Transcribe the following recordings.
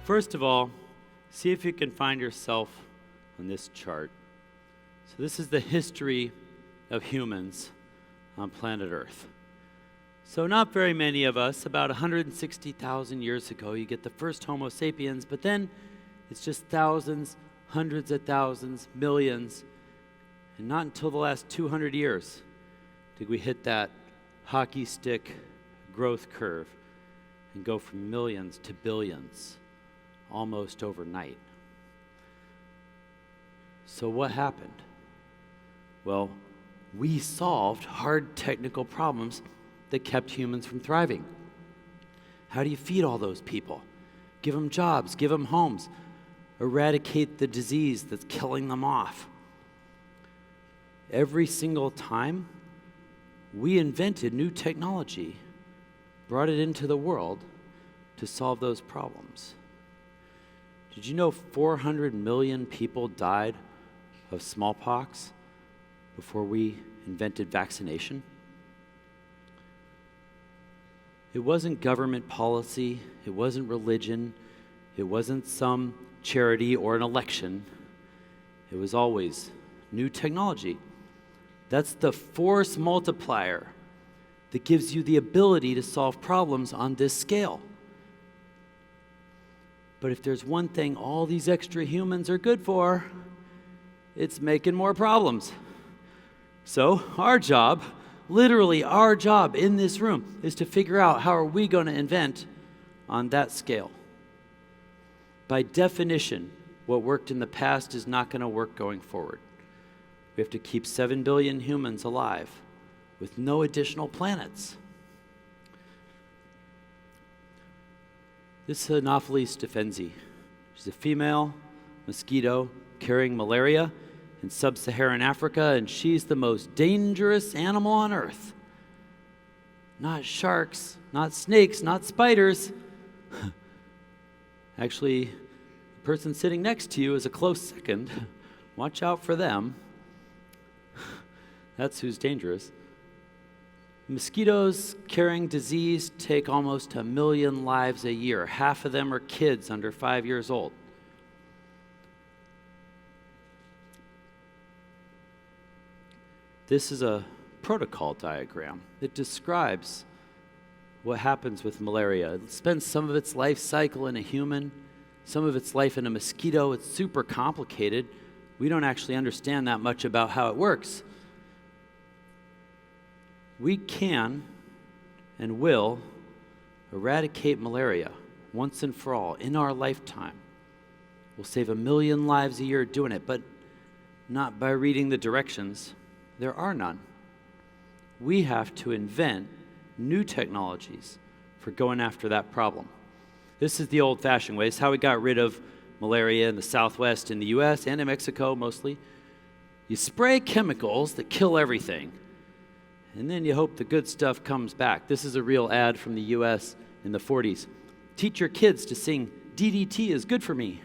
First of all, see if you can find yourself on this chart. So this is the history of humans on planet Earth. So not very many of us, about 160,000 years ago, you get the first Homo sapiens, but then it's just thousands, hundreds of thousands, millions, and not until the last 200 years did we hit that hockey stick growth curve and go from millions to billions almost overnight. So what happened? Well, we solved hard technical problems that kept humans from thriving. How do you feed all those people? Give them jobs, give them homes, eradicate the disease that's killing them off. Every single time, we invented new technology, brought it into the world to solve those problems. Did you know 400 million people died of smallpox before we invented vaccination? It wasn't government policy, it wasn't religion, it wasn't some charity or an election. It was always new technology. That's the force multiplier that gives you the ability to solve problems on this scale. But if there's one thing all these extra humans are good for, it's making more problems. So our job, literally our job in this room, is to figure out how are we going to invent on that scale. By definition, what worked in the past is not going to work going forward. We have to keep 7 billion humans alive with no additional planets. This is Anopheles defensi. She's a female mosquito carrying malaria in sub-Saharan Africa, and she's the most dangerous animal on Earth. Not sharks, not snakes, not spiders. Actually, the person sitting next to you is a close second. Watch out for them. That's who's dangerous. Mosquitoes carrying disease take almost 1 million lives a year. Half of them are kids under 5 years old. This is a protocol diagram that describes what happens with malaria. It spends some of its life cycle in a human, some of its life in a mosquito. It's super complicated. We don't actually understand that much about how it works. We can and will eradicate malaria once and for all in our lifetime. We'll save 1 million lives a year doing it, but not by reading the directions. There are none. We have to invent new technologies for going after that problem. This is the old-fashioned way. It's how we got rid of malaria in the Southwest in the US and in Mexico mostly. You spray chemicals that kill everything, and then you hope the good stuff comes back. This is a real ad from the US in the 40s. Teach your kids to sing, DDT is good for me.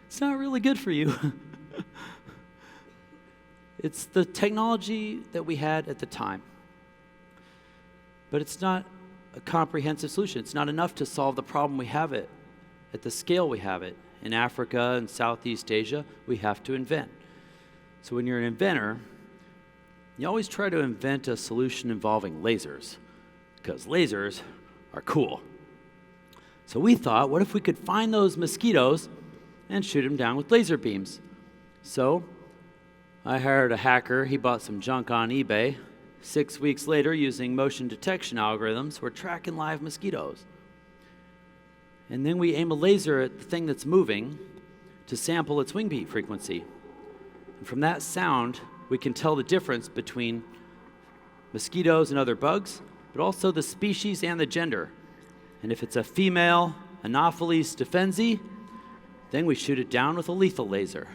It's not really good for you. It's the technology that we had at the time. But it's not a comprehensive solution. It's not enough to solve the problem we have it at the scale we have it. In Africa and Southeast Asia, we have to invent. So when you're an inventor, you always try to invent a solution involving lasers, because lasers are cool. So we thought, what if we could find those mosquitoes and shoot them down with laser beams? So I hired a hacker. He bought some junk on eBay. 6 weeks later, using motion detection algorithms, we're tracking live mosquitoes. And then we aim a laser at the thing that's moving to sample its wing beat frequency. And from that sound, we can tell the difference between mosquitoes and other bugs, but also the species and the gender. And if it's a female Anopheles defensi, then we shoot it down with a lethal laser.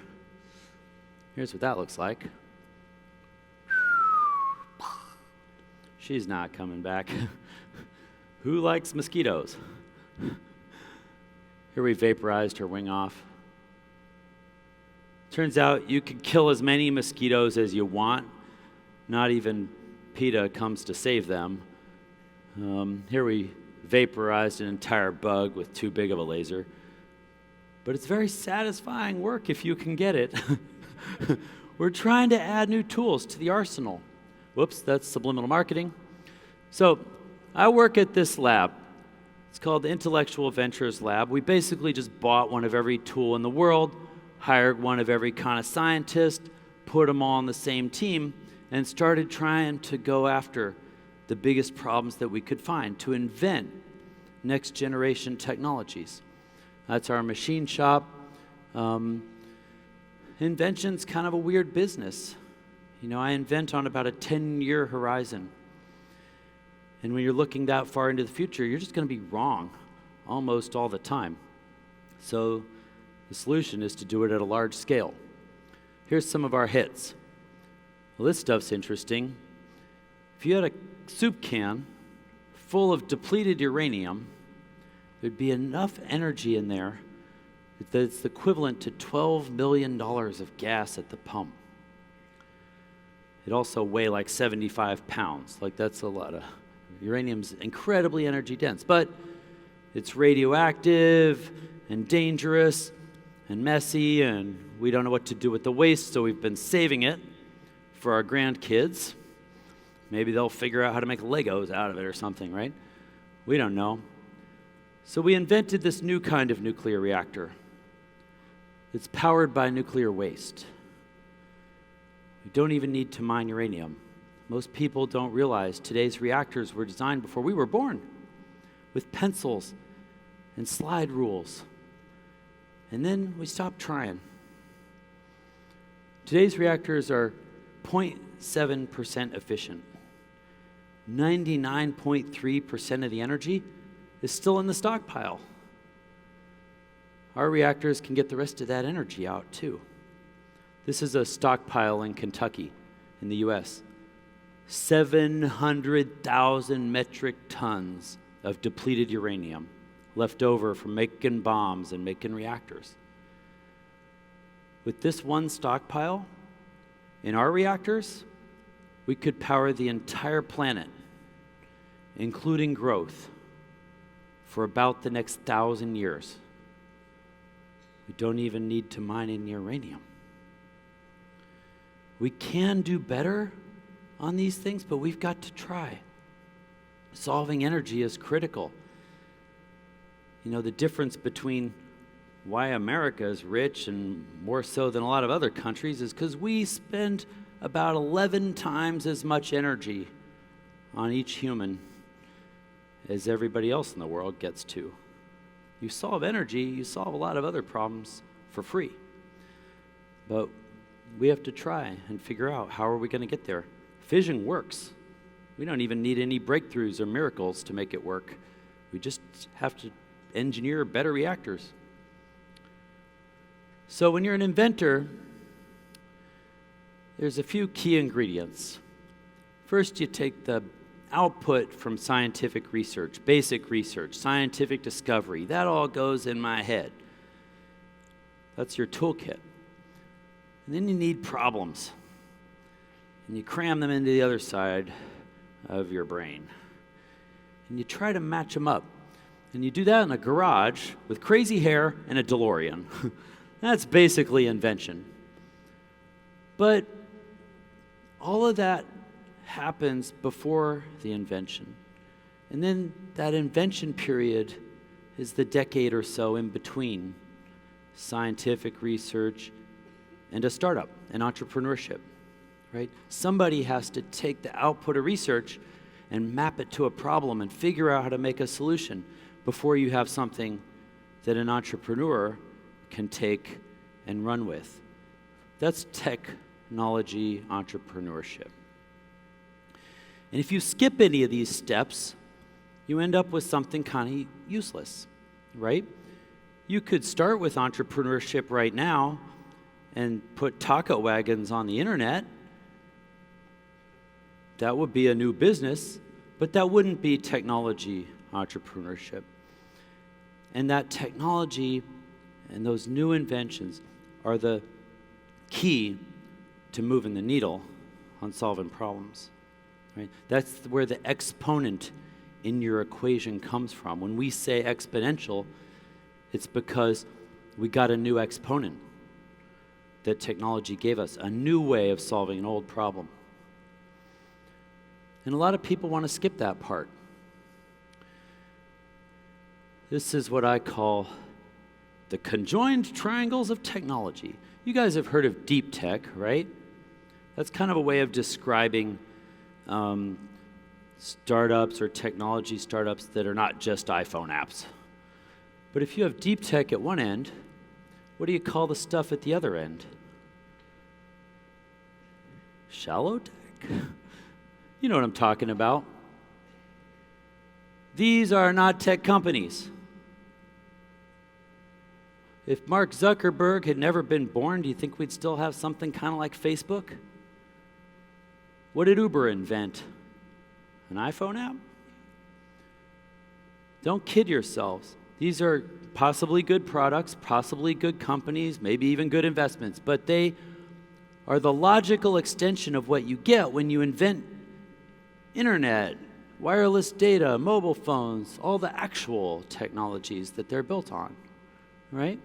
Here's what that looks like. She's not coming back. Who likes mosquitoes? Here we vaporized her wing off. Turns out you can kill as many mosquitoes as you want. Not even PETA comes to save them. Here we vaporized an entire bug with too big of a laser. But it's very satisfying work if you can get it. We're trying to add new tools to the arsenal. Whoops, that's subliminal marketing. So I work at this lab. It's called the Intellectual Ventures Lab. We basically just bought one of every tool in the world, hired one of every kind of scientist, put them all on the same team, and started trying to go after the biggest problems that we could find to invent next generation technologies. That's our machine shop. Invention's kind of a weird business. You know, I invent on about a 10-year horizon. And when you're looking that far into the future, you're just going to be wrong almost all the time. So the solution is to do it at a large scale. Here's some of our hits. Well, this stuff's interesting. If you had a soup can full of depleted uranium, there'd be enough energy in there that it's equivalent to $12 million of gas at the pump. It also weighs like 75 pounds. Like, that's a lot of... Uranium's incredibly energy dense, but it's radioactive and dangerous and messy, and we don't know what to do with the waste, so we've been saving it for our grandkids. Maybe they'll figure out how to make Legos out of it or something, right? We don't know. So we invented this new kind of nuclear reactor. It's powered by nuclear waste. We don't even need to mine uranium. Most people don't realize today's reactors were designed before we were born, with pencils and slide rules. And then we stopped trying. Today's reactors are 0.7% efficient. 99.3% of the energy is still in the stockpile. Our reactors can get the rest of that energy out too. This is a stockpile in Kentucky, in the US. 700,000 metric tons of depleted uranium left over from making bombs and making reactors. With this one stockpile, in our reactors, we could power the entire planet, including growth, for about the next 1,000 years. We don't even need to mine any uranium. We can do better on these things, but we've got to try. Solving energy is critical. You know, the difference between why America is rich and more so than a lot of other countries is because we spend about 11 times as much energy on each human as everybody else in the world gets to. You solve energy, you solve a lot of other problems for free. But we have to try and figure out how are we going to get there. Fission works. We don't even need any breakthroughs or miracles to make it work. We just have to engineer better reactors. So when you're an inventor, there's a few key ingredients. First, you take the output from scientific research, basic research, scientific discovery. That all goes in my head. That's your toolkit. And then you need problems. And you cram them into the other side of your brain. And you try to match them up. And you do that in a garage with crazy hair and a DeLorean. That's basically invention. But all of that happens before the invention. And then that invention period is the decade or so in between scientific research and a startup, an entrepreneurship, right? Somebody has to take the output of research and map it to a problem and figure out how to make a solution before you have something that an entrepreneur can take and run with. That's technology entrepreneurship. And if you skip any of these steps, you end up with something kind of useless, right? You could start with entrepreneurship right now and put taco wagons on the internet. That would be a new business, but that wouldn't be technology entrepreneurship. And that technology and those new inventions are the key to moving the needle on solving problems. Right? That's where the exponent in your equation comes from. When we say exponential, it's because we got a new exponent that technology gave us, a new way of solving an old problem. And a lot of people want to skip that part. This is what I call the conjoined triangles of technology. You guys have heard of deep tech, right? That's kind of a way of describing startups or technology startups that are not just iPhone apps. But if you have deep tech at one end, what do you call the stuff at the other end? Shallow tech? You know what I'm talking about. These are not tech companies. If Mark Zuckerberg had never been born, do you think we'd still have something kind of like Facebook? What did Uber invent? An iPhone app? Don't kid yourselves. These are possibly good products, possibly good companies, maybe even good investments, but they are the logical extension of what you get when you invent internet, wireless data, mobile phones, all the actual technologies that they're built on, right?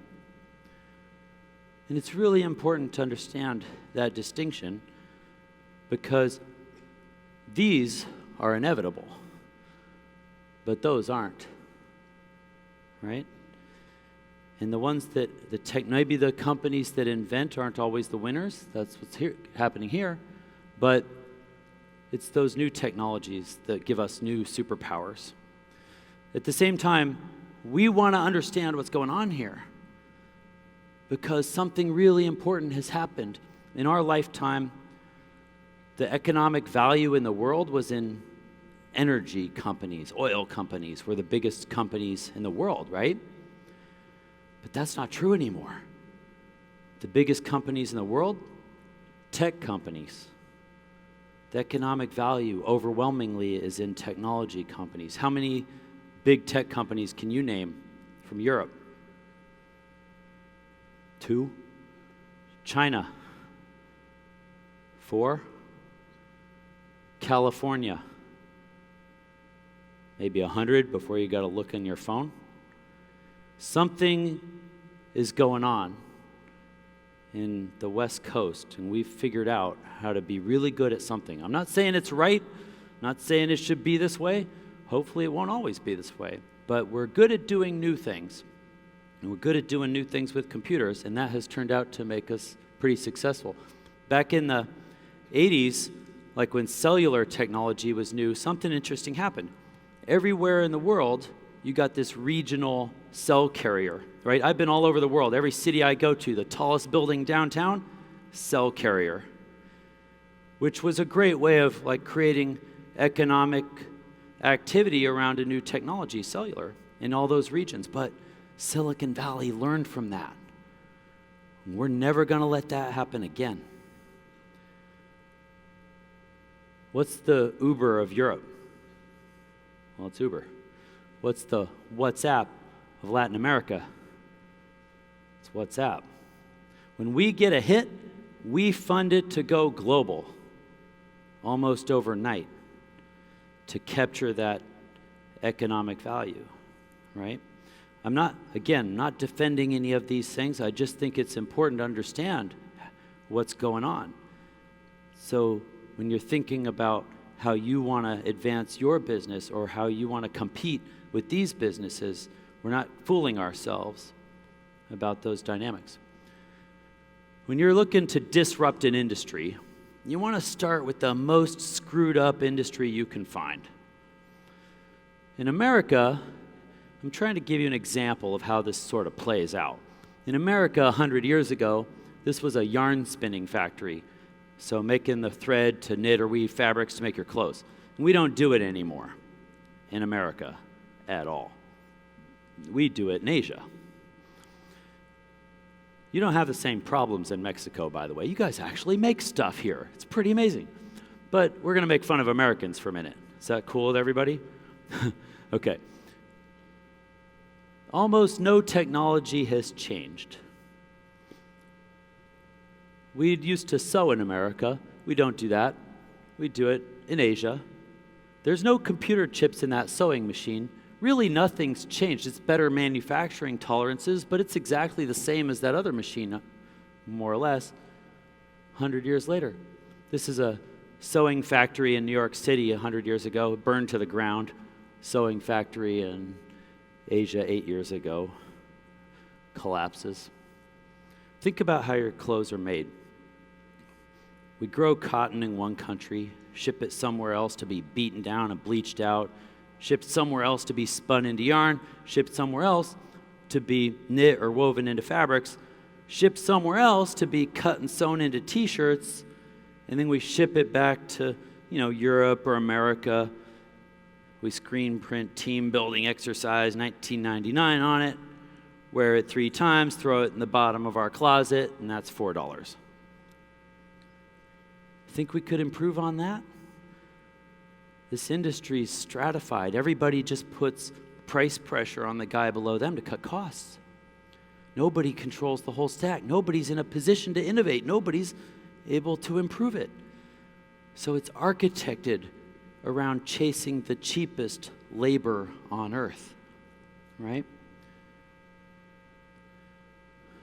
And it's really important to understand that distinction because these are inevitable, but those aren't, right? And the ones that, maybe the companies that invent aren't always the winners. That's what's happening here. But it's those new technologies that give us new superpowers. At the same time, we want to understand what's going on here because something really important has happened. In our lifetime, the economic value in the world was in energy companies. Oil companies were the biggest companies in the world, right? But that's not true anymore. The biggest companies in the world, tech companies. The economic value overwhelmingly is in technology companies. How many big tech companies can you name from Europe? 2? China? 4? California? Maybe 100 before you got to look on your phone. Something is going on in the West Coast, and we've figured out how to be really good at something. I'm not saying it's right, not saying it should be this way. Hopefully it won't always be this way. But we're good at doing new things. And we're good at doing new things with computers, and that has turned out to make us pretty successful. Back in the 80s, like when cellular technology was new, something interesting happened. Everywhere in the world, you got this regional cell carrier, right? I've been all over the world. Every city I go to, the tallest building downtown, cell carrier, which was a great way of like creating economic activity around a new technology, cellular, in all those regions. But Silicon Valley learned from that. We're never going to let that happen again. What's the Uber of Europe? Well, it's Uber. What's the WhatsApp of Latin America? It's WhatsApp. When we get a hit, we fund it to go global almost overnight to capture that economic value, right? I'm not defending any of these things. I just think it's important to understand what's going on. So when you're thinking about how you want to advance your business or how you want to compete with these businesses, we're not fooling ourselves about those dynamics. When you're looking to disrupt an industry, you want to start with the most screwed up industry you can find. In America, I'm trying to give you an example of how this sort of plays out. In America, 100 years ago, this was a yarn spinning factory. So making the thread to knit or weave fabrics to make your clothes. And we don't do it anymore in America at all. We do it in Asia. You don't have the same problems in Mexico, by the way. You guys actually make stuff here. It's pretty amazing. But we're going to make fun of Americans for a minute. Is that cool with everybody? Okay. Almost no technology has changed. We used to sew in America. We don't do that. We do it in Asia. There's no computer chips in that sewing machine. Really, nothing's changed. It's better manufacturing tolerances, but it's exactly the same as that other machine, more or less, 100 years later. This is a sewing factory in New York City 100 years ago, burned to the ground. Sewing factory in Asia 8 years ago collapses. Think about how your clothes are made. We grow cotton in one country, ship it somewhere else to be beaten down and bleached out, shipped somewhere else to be spun into yarn, shipped somewhere else to be knit or woven into fabrics, shipped somewhere else to be cut and sewn into t-shirts, and then we ship it back to, Europe or America. We screen print team building exercise 1999 on it, wear it 3 times, throw it in the bottom of our closet, and that's $4. Think we could improve on that? This industry is stratified. Everybody just puts price pressure on the guy below them to cut costs. Nobody controls the whole stack. Nobody's in a position to innovate. Nobody's able to improve it. So it's architected around chasing the cheapest labor on earth, right?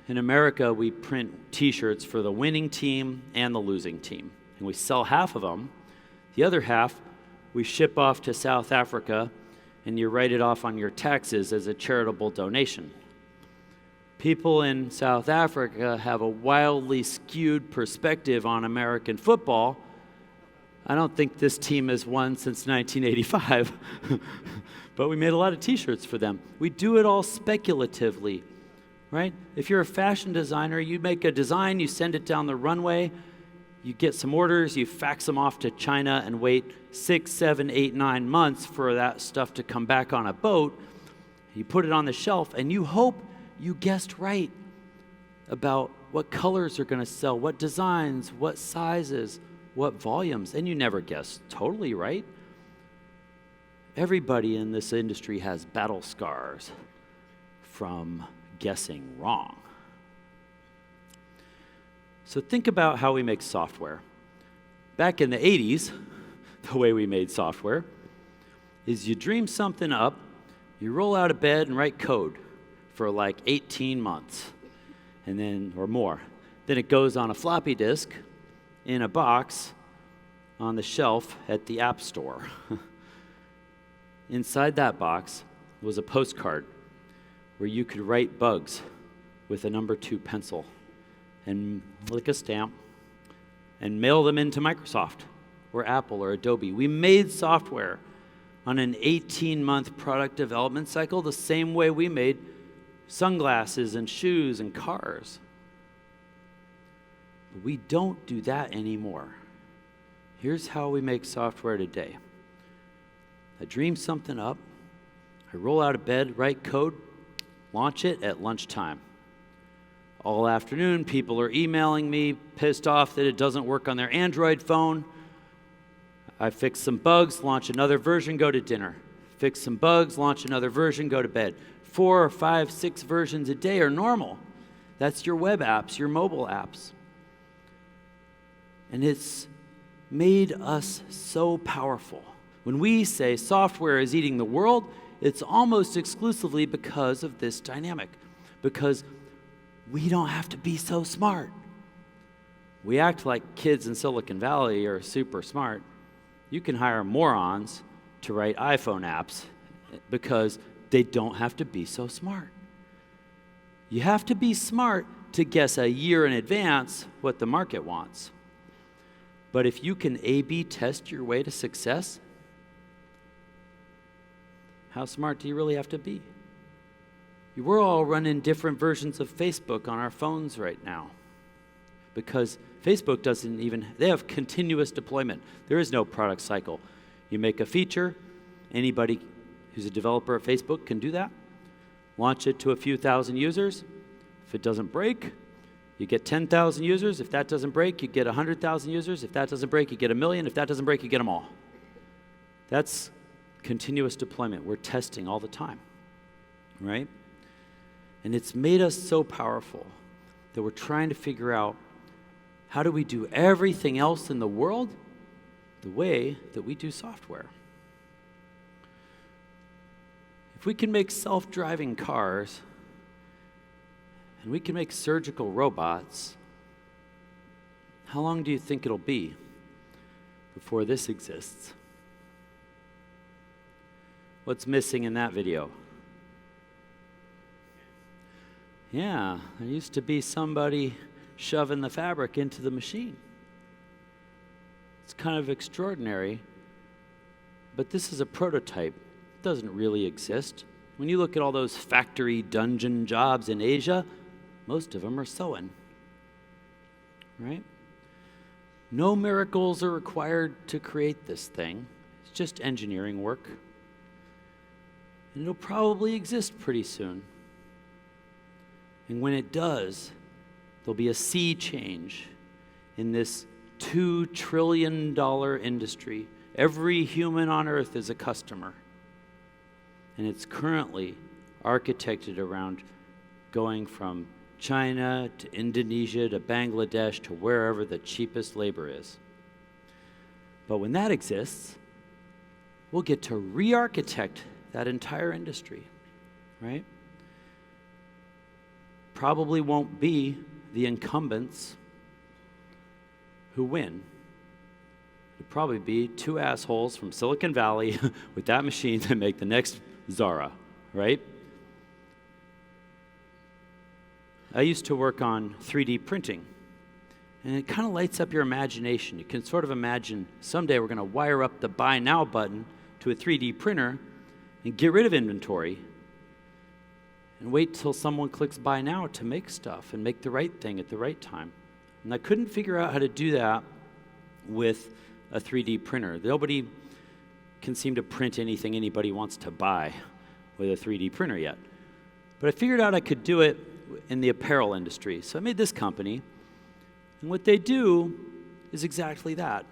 In America, we print t-shirts for the winning team and the losing team. And we sell half of them. The other half, we ship off to South Africa, and you write it off on your taxes as a charitable donation. People in South Africa have a wildly skewed perspective on American football. I don't think this team has won since 1985, but we made a lot of t-shirts for them. We do it all speculatively, right? If you're a fashion designer, you make a design, you send it down the runway, you get some orders, you fax them off to China and wait 6, 7, 8, 9 months for that stuff to come back on a boat. You put it on the shelf and you hope you guessed right about what colors are going to sell, what designs, what sizes, what volumes, and you never guess totally right. Everybody in this industry has battle scars from guessing wrong. So think about how we make software. Back in the 80s, the way we made software is you dream something up, you roll out of bed and write code for like 18 months, and then, or more. Then it goes on a floppy disk in a box on the shelf at the App Store. Inside that box was a postcard where you could write bugs with a number 2 pencil and lick a stamp and mail them into Microsoft or Apple or Adobe. We made software on an 18-month product development cycle the same way we made sunglasses and shoes and cars. But we don't do that anymore. Here's how we make software today. I dream something up, I roll out of bed, write code, launch it at lunchtime. All afternoon, people are emailing me, pissed off that it doesn't work on their Android phone. I fix some bugs, launch another version, go to dinner. Fix some bugs, launch another version, go to bed. 4 or 5, 6 versions a day are normal. That's your web apps, your mobile apps. And it's made us so powerful. When we say software is eating the world, it's almost exclusively because of this dynamic. Because we don't have to be so smart. We act like kids in Silicon Valley are super smart. You can hire morons to write iPhone apps because they don't have to be so smart. You have to be smart to guess a year in advance what the market wants. But if you can A/B test your way to success, how smart do you really have to be? We're all running different versions of Facebook on our phones right now because Facebook doesn't even, they have continuous deployment. There is no product cycle. You make a feature, anybody who's a developer at Facebook can do that. Launch it to a few thousand users. If it doesn't break, you get 10,000 users. If that doesn't break, you get 100,000 users. If that doesn't break, you get 1 million. If that doesn't break, you get them all. That's continuous deployment. We're testing all the time, right? And it's made us so powerful that we're trying to figure out how do we do everything else in the world the way that we do software. If we can make self-driving cars, and we can make surgical robots, how long do you think it'll be before this exists? What's missing in that video? Yeah, there used to be somebody shoving the fabric into the machine. It's kind of extraordinary, but this is a prototype. It doesn't really exist. When you look at all those factory dungeon jobs in Asia, most of them are sewing, right? No miracles are required to create this thing. It's just engineering work. And it'll probably exist pretty soon. And when it does, there'll be a sea change in this $2 trillion industry. Every human on Earth is a customer. And it's currently architected around going from China to Indonesia to Bangladesh to wherever the cheapest labor is. But when that exists, we'll get to re-architect that entire industry, right? Probably won't be the incumbents who win. It'll probably be two assholes from Silicon Valley with that machine to make the next Zara, right? I used to work on 3D printing, and it kind of lights up your imagination. You can sort of imagine someday we're going to wire up the Buy Now button to a 3D printer and get rid of inventory and wait till someone clicks Buy Now to make stuff and make the right thing at the right time. And I couldn't figure out how to do that with a 3D printer. Nobody can seem to print anything anybody wants to buy with a 3D printer yet. But I figured out I could do it in the apparel industry. So I made this company, and what they do is exactly that.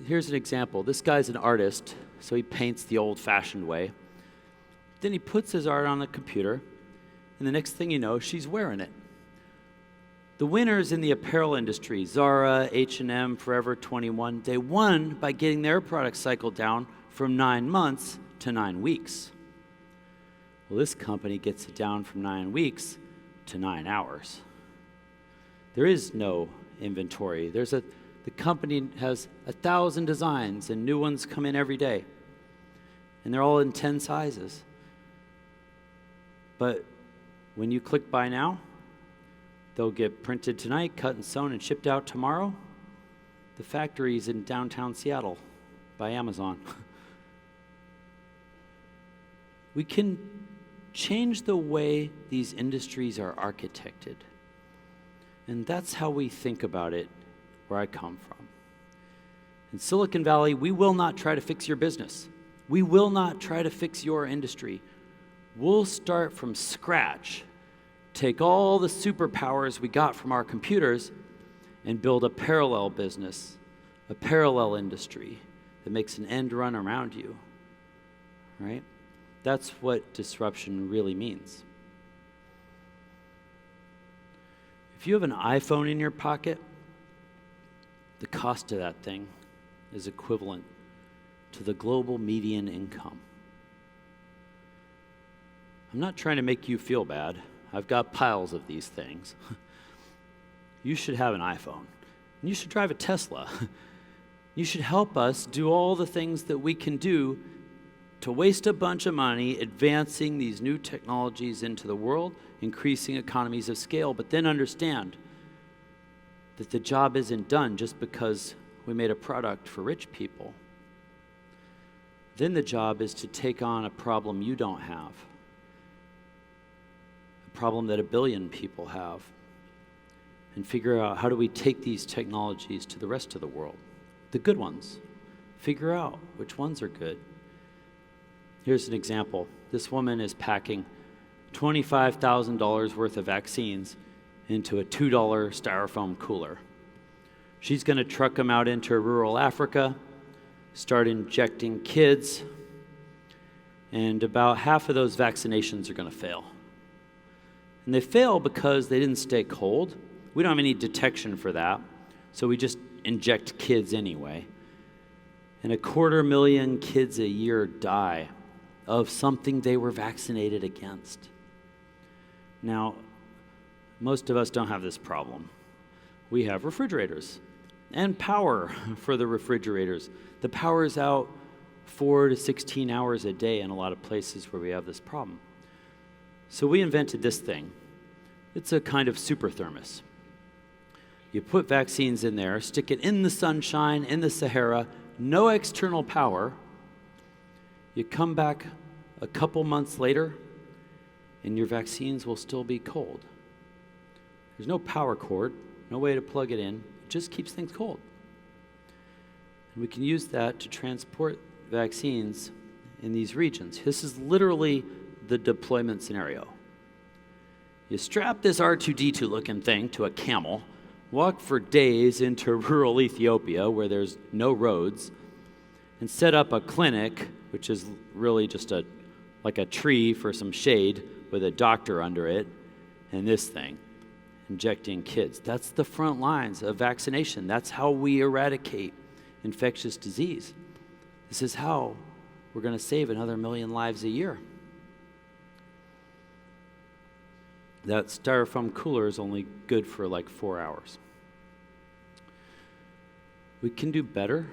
Here's an example. This guy's an artist, so he paints the old-fashioned way. Then he puts his art on the computer, and the next thing you know, she's wearing it. The winners in the apparel industry, Zara, H&M, Forever 21, they won by getting their product cycle down from 9 months to 9 weeks. Well, this company gets it down from 9 weeks to 9 hours. There is no inventory. The company has 1,000 designs, and new ones come in every day. And they're all in 10 sizes. But when you click Buy Now, they'll get printed tonight, cut and sewn, and shipped out tomorrow. The factory's in downtown Seattle by Amazon. We can change the way these industries are architected. And that's how we think about it where I come from. In Silicon Valley, we will not try to fix your business. We will not try to fix your industry. We'll start from scratch, take all the superpowers we got from our computers, and build a parallel business, a parallel industry that makes an end run around you, right? That's what disruption really means. If you have an iPhone in your pocket, the cost of that thing is equivalent to the global median income. I'm not trying to make you feel bad. I've got piles of these things. You should have an iPhone. You should drive a Tesla. You should help us do all the things that we can do to waste a bunch of money advancing these new technologies into the world, increasing economies of scale, but then understand that the job isn't done just because we made a product for rich people. Then the job is to take on a problem you don't have, a problem that 1 billion people have, and figure out how do we take these technologies to the rest of the world, the good ones. Figure out which ones are good. Here's an example. This woman is packing $25,000 worth of vaccines into a $2 styrofoam cooler. She's going to truck them out into rural Africa, start injecting kids, and about half of those vaccinations are going to fail. And they fail because they didn't stay cold. We don't have any detection for that, so we just inject kids anyway. And 250,000 kids a year die of something they were vaccinated against. Now, most of us don't have this problem. We have refrigerators and power for the refrigerators. The power is out 4 to 16 hours a day in a lot of places where we have this problem. So we invented this thing. It's a kind of super thermos. You put vaccines in there, stick it in the sunshine, in the Sahara, no external power. You come back a couple months later, and your vaccines will still be cold. There's no power cord, no way to plug it in. It just keeps things cold. And we can use that to transport vaccines in these regions. This is literally the deployment scenario. You strap this R2-D2 looking thing to a camel, walk for days into rural Ethiopia where there's no roads, and set up a clinic, which is really just like a tree for some shade with a doctor under it, and this thing, injecting kids. That's the front lines of vaccination. That's how we eradicate infectious disease. This is how we're going to save another 1 million lives a year. That styrofoam cooler is only good for like 4 hours. We can do better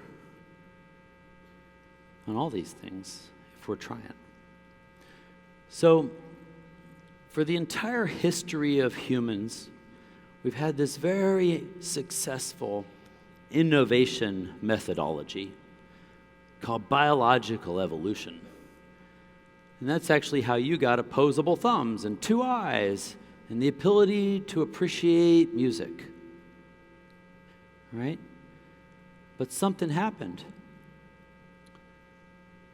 on all these things if we're trying. So, for the entire history of humans, we've had this very successful innovation methodology called biological evolution. And that's actually how you got opposable thumbs and 2 eyes and the ability to appreciate music. Right? But something happened.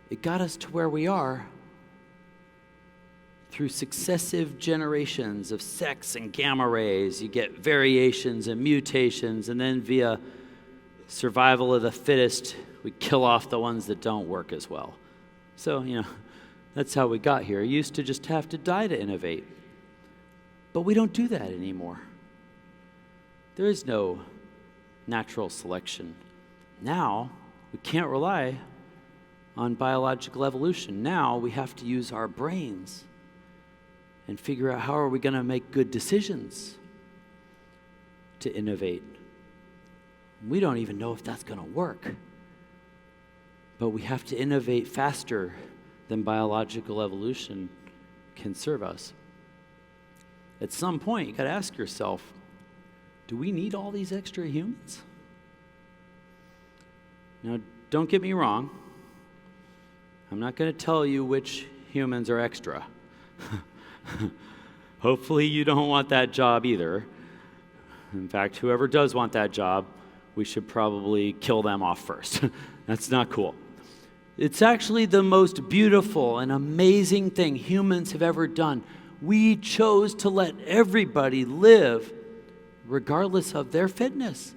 It got us to where we are through successive generations of sex and gamma rays. You get variations and mutations, and then via survival of the fittest, we kill off the ones that don't work as well. So, that's how we got here. You used to just have to die to innovate. But we don't do that anymore. There is no natural selection. Now, we can't rely on biological evolution. Now, we have to use our brains and figure out how are we going to make good decisions to innovate. We don't even know if that's going to work. But we have to innovate faster than biological evolution can serve us. At some point, you got to ask yourself, do we need all these extra humans? Now, don't get me wrong. I'm not going to tell you which humans are extra. Hopefully you don't want that job either. In fact, whoever does want that job, we should probably kill them off first. That's not cool. It's actually the most beautiful and amazing thing humans have ever done. We chose to let everybody live regardless of their fitness.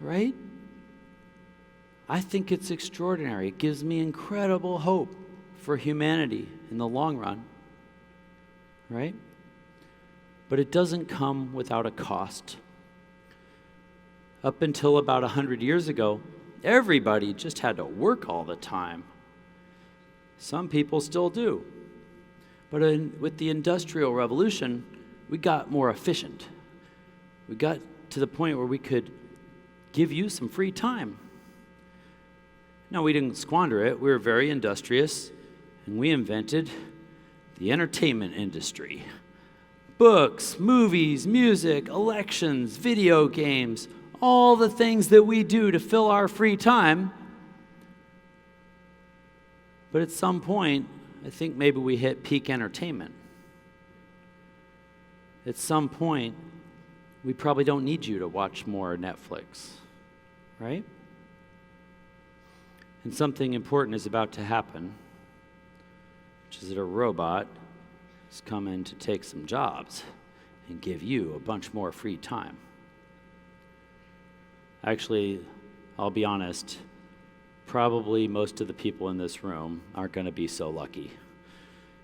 Right? I think it's extraordinary. It gives me incredible hope for humanity in the long run. Right? But it doesn't come without a cost. Up until about 100 years ago, everybody just had to work all the time. Some people still do. But with the Industrial Revolution, we got more efficient. We got to the point where we could give you some free time. Now, we didn't squander it. We were very industrious, and we invented the entertainment industry. Books, movies, music, elections, video games, all the things that we do to fill our free time. But at some point, I think maybe we hit peak entertainment. At some point, we probably don't need you to watch more Netflix, right? And something important is about to happen, which is that a robot is coming to take some jobs and give you a bunch more free time. Actually, I'll be honest, probably most of the people in this room aren't going to be so lucky.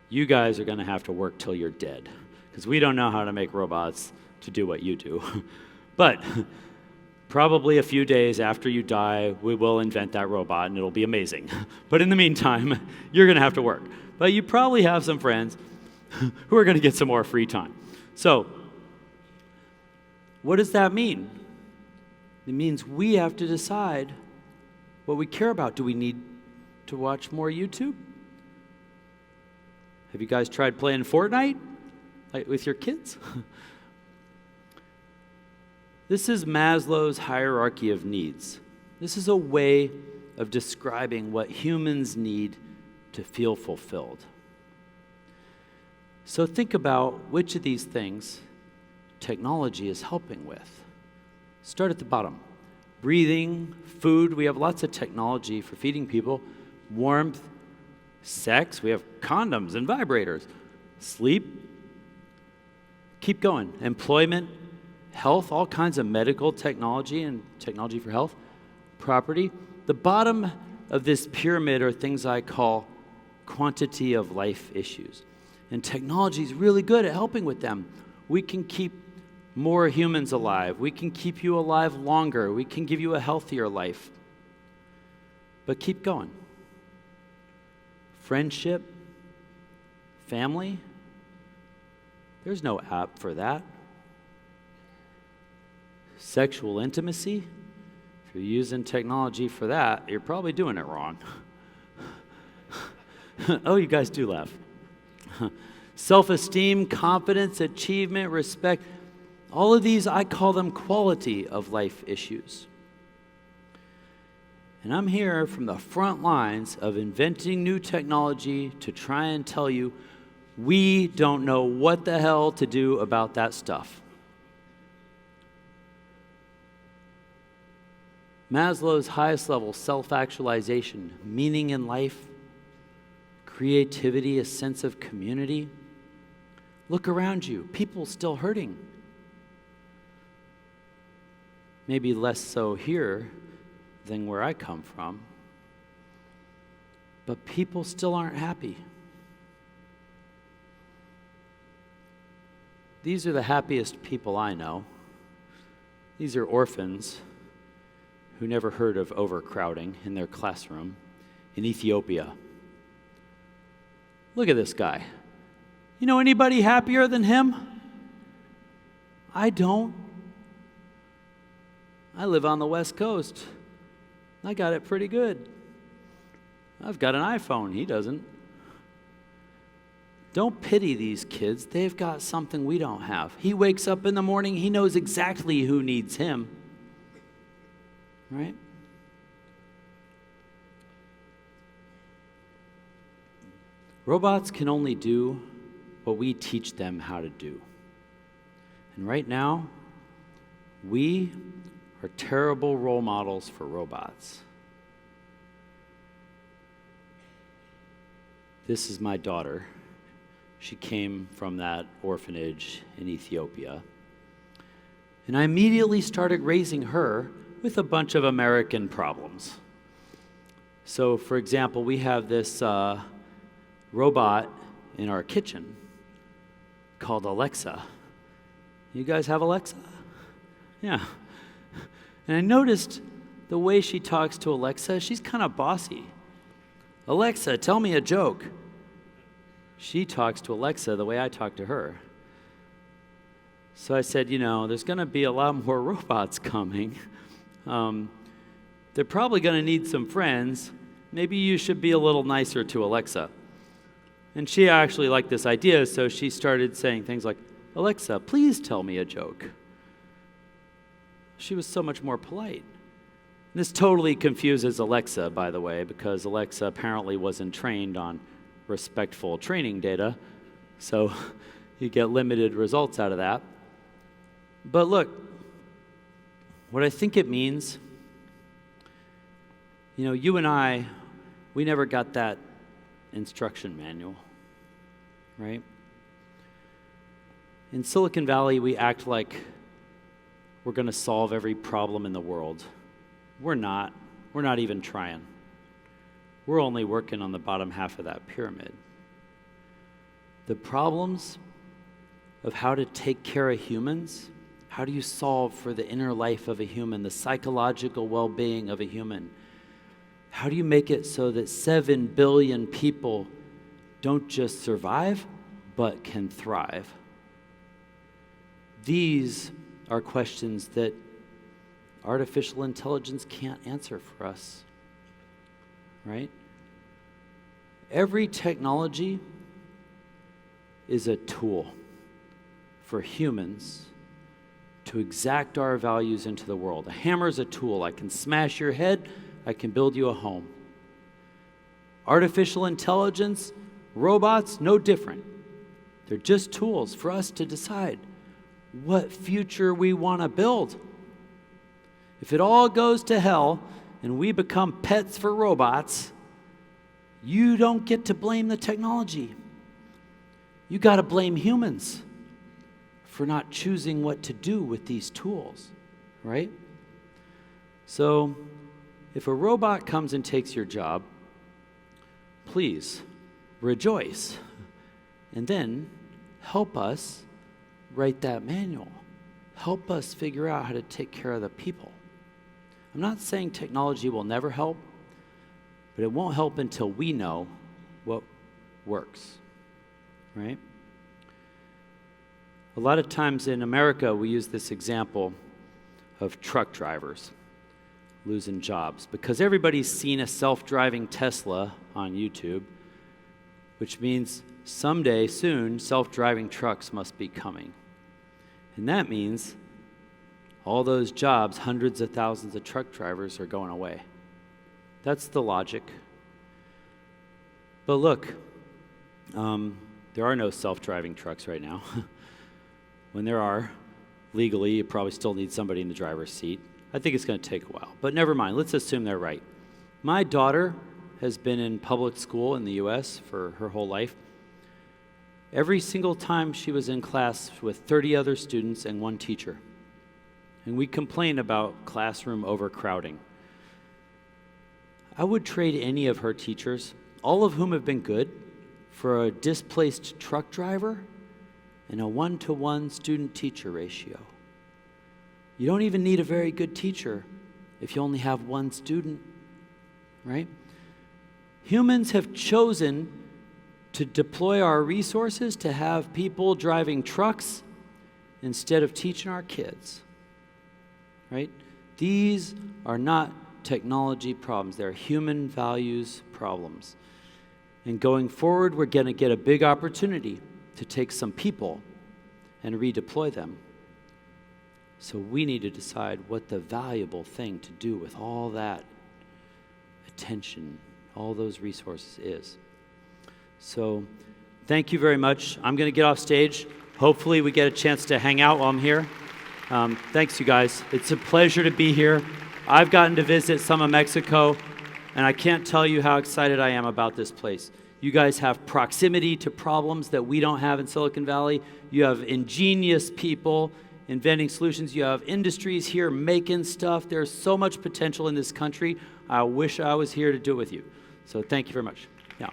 You guys are going to have to work till you're dead, because we don't know how to make robots to do what you do. But Probably a few days after you die, we will invent that robot, and it'll be amazing. But in the meantime, you're going to have to work. But you probably have some friends who are going to get some more free time. So, what does that mean? It means we have to decide what we care about. Do we need to watch more YouTube? Have you guys tried playing Fortnite with your kids? This is Maslow's hierarchy of needs. This is a way of describing what humans need to feel fulfilled. So think about which of these things technology is helping with. Start at the bottom. Breathing, food, we have lots of technology for feeding people. Warmth, sex, we have condoms and vibrators. Sleep, keep going. Employment, health, all kinds of medical technology and technology for health. Property. The bottom of this pyramid are things I call quantity of life issues. And technology is really good at helping with them. We can keep more humans alive. We can keep you alive longer. We can give you a healthier life. But keep going. Friendship, family, there's no app for that. Sexual intimacy, if you're using technology for that, you're probably doing it wrong. Oh, you guys do laugh. Self-esteem, confidence, achievement, respect, all of these, I call them quality of life issues. And I'm here from the front lines of inventing new technology to try and tell you we don't know what the hell to do about that stuff. Maslow's highest level, self-actualization, meaning in life, creativity, a sense of community. Look around you, people still hurting. Maybe less so here than where I come from, but people still aren't happy. These are the happiest people I know. These are orphans who never heard of overcrowding in their classroom in Ethiopia. Look at this guy. You know anybody happier than him? I don't. I live on the West Coast. I got it pretty good. I've got an iPhone. He doesn't. Don't pity these kids. They've got something we don't have. He wakes up in the morning. He knows exactly who needs him. Right? Robots can only do what we teach them how to do. And right now, we are terrible role models for robots. This is my daughter. She came from that orphanage in Ethiopia. And I immediately started raising her with a bunch of American problems. So, for example, we have this robot in our kitchen called Alexa. You guys have Alexa? Yeah. And I noticed the way she talks to Alexa, she's kind of bossy. Alexa, tell me a joke. She talks to Alexa the way I talk to her. So I said, there's going to be a lot more robots coming. They're probably going to need some friends. Maybe you should be a little nicer to Alexa. And she actually liked this idea, so she started saying things like, Alexa, please tell me a joke. She was so much more polite. This totally confuses Alexa, by the way, because Alexa apparently wasn't trained on respectful training data, so you get limited results out of that. But look, what I think it means, you and I, we never got that instruction manual, right? In Silicon Valley, we act like we're going to solve every problem in the world. We're not. We're not even trying. We're only working on the bottom half of that pyramid. The problems of how to take care of humans, How do you solve for the inner life of a human, the psychological well-being of a human? How do you make it so that 7 billion people don't just survive, but can thrive? These are questions that artificial intelligence can't answer for us, right? Every technology is a tool for humans to exact our values into the world. A hammer is a tool. I can smash your head. I can build you a home. Artificial intelligence, robots, no different. They're just tools for us to decide what future we want to build. If it all goes to hell and we become pets for robots, you don't get to blame the technology. You got to blame humans for not choosing what to do with these tools, right? So, if a robot comes and takes your job, please rejoice and then help us write that manual. Help us figure out how to take care of the people. I'm not saying technology will never help, but it won't help until we know what works, right? A lot of times in America, we use this example of truck drivers losing jobs because everybody's seen a self-driving Tesla on YouTube, which means someday soon self-driving trucks must be coming. And that means all those jobs, hundreds of thousands of truck drivers are going away. That's the logic. But look, there are no self-driving trucks right now. When there are, legally, you probably still need somebody in the driver's seat. I think it's going to take a while, but never mind. Let's assume they're right. My daughter has been in public school in the U.S. for her whole life. Every single time she was in class with 30 other students and one teacher. And we complain about classroom overcrowding. I would trade any of her teachers, all of whom have been good, for a displaced truck driver and a 1-to-1 student-teacher ratio. You don't even need a very good teacher if you only have one student, right? Humans have chosen to deploy our resources to have people driving trucks instead of teaching our kids, right? These are not technology problems. They're human values problems. And going forward, we're going to get a big opportunity to take some people and redeploy them. So we need to decide what the valuable thing to do with all that attention, all those resources is. So thank you very much. I'm going to get off stage. Hopefully we get a chance to hang out while I'm here. Thanks, you guys. It's a pleasure to be here. I've gotten to visit some of Mexico, and I can't tell you how excited I am about this place. You guys have proximity to problems that we don't have in Silicon Valley. You have ingenious people inventing solutions. You have industries here making stuff. There's so much potential in this country. I wish I was here to do it with you. So thank you very much. Yeah.